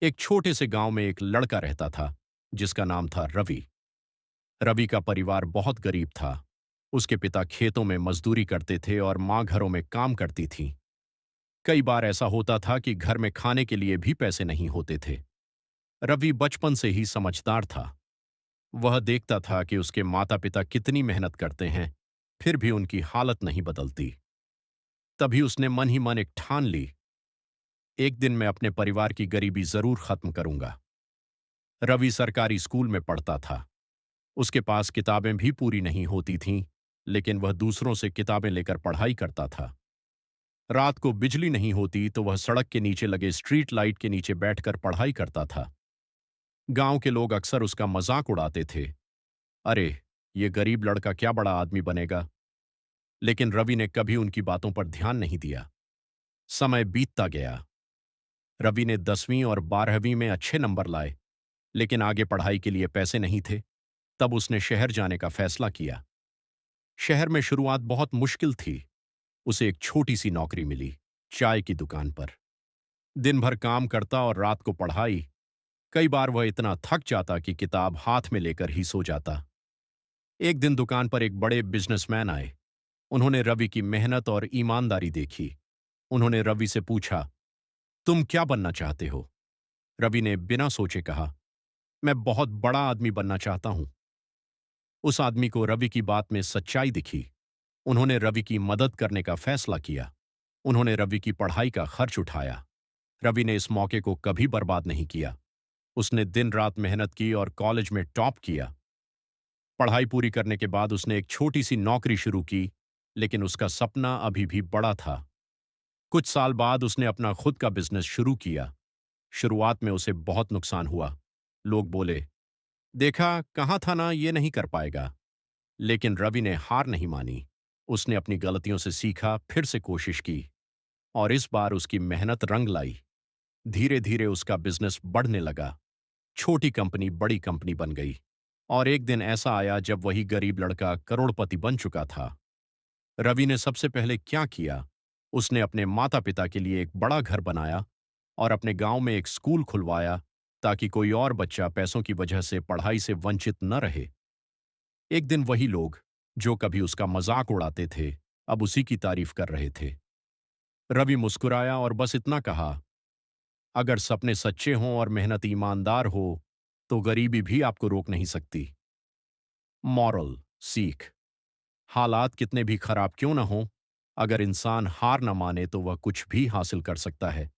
एक छोटे से गांव में एक लड़का रहता था जिसका नाम था रवि। रवि का परिवार बहुत गरीब था। उसके पिता खेतों में मजदूरी करते थे और माँ घरों में काम करती थी। कई बार ऐसा होता था कि घर में खाने के लिए भी पैसे नहीं होते थे। रवि बचपन से ही समझदार था। वह देखता था कि उसके माता पिता कितनी मेहनत करते हैं, फिर भी उनकी हालत नहीं बदलती। तभी उसने मन ही मन एक ठान ली, एक दिन मैं अपने परिवार की गरीबी जरूर खत्म करूंगा। रवि सरकारी स्कूल में पढ़ता था। उसके पास किताबें भी पूरी नहीं होती थीं, लेकिन वह दूसरों से किताबें लेकर पढ़ाई करता था। रात को बिजली नहीं होती तो वह सड़क के नीचे लगे स्ट्रीट लाइट के नीचे बैठकर पढ़ाई करता था। गांव के लोग अक्सर उसका मजाक उड़ाते थे, अरे, ये गरीब लड़का क्या बड़ा आदमी बनेगा। लेकिन रवि ने कभी उनकी बातों पर ध्यान नहीं दिया। समय बीतता गया। रवि ने 10वीं और 12वीं में अच्छे नंबर लाए, लेकिन आगे पढ़ाई के लिए पैसे नहीं थे। तब उसने शहर जाने का फैसला किया। शहर में शुरुआत बहुत मुश्किल थी। उसे एक छोटी सी नौकरी मिली, चाय की दुकान पर। दिन भर काम करता और रात को पढ़ाई। कई बार वह इतना थक जाता कि किताब हाथ में लेकर ही सो जाता। एक दिन दुकान पर एक बड़े बिजनेसमैन आए। उन्होंने रवि की मेहनत और ईमानदारी देखी। उन्होंने रवि से पूछा, तुम क्या बनना चाहते हो? रवि ने बिना सोचे कहा, मैं बहुत बड़ा आदमी बनना चाहता हूं। उस आदमी को रवि की बात में सच्चाई दिखी। उन्होंने रवि की मदद करने का फैसला किया। उन्होंने रवि की पढ़ाई का खर्च उठाया। रवि ने इस मौके को कभी बर्बाद नहीं किया। उसने दिन रात मेहनत की और कॉलेज में टॉप किया। पढ़ाई पूरी करने के बाद उसने एक छोटी सी नौकरी शुरू की, लेकिन उसका सपना अभी भी बड़ा था। कुछ साल बाद उसने अपना खुद का बिजनेस शुरू किया। शुरुआत में उसे बहुत नुकसान हुआ। लोग बोले, देखा, कहाँ था ना, ये नहीं कर पाएगा। लेकिन रवि ने हार नहीं मानी। उसने अपनी गलतियों से सीखा, फिर से कोशिश की, और इस बार उसकी मेहनत रंग लाई। धीरे धीरे उसका बिजनेस बढ़ने लगा। छोटी कंपनी बड़ी कंपनी बन गई। और एक दिन ऐसा आया जब वही गरीब लड़का करोड़पति बन चुका था। रवि ने सबसे पहले क्या किया? उसने अपने माता पिता के लिए एक बड़ा घर बनाया और अपने गांव में एक स्कूल खुलवाया, ताकि कोई और बच्चा पैसों की वजह से पढ़ाई से वंचित न रहे। एक दिन वही लोग जो कभी उसका मजाक उड़ाते थे, अब उसी की तारीफ कर रहे थे। रवि मुस्कुराया और बस इतना कहा, अगर सपने सच्चे हों और मेहनत ईमानदार हो, तो गरीबी भी आपको रोक नहीं सकती। मॉरल, सीख। हालात कितने भी खराब क्यों न हों, अगर इंसान हार न माने तो वह कुछ भी हासिल कर सकता है।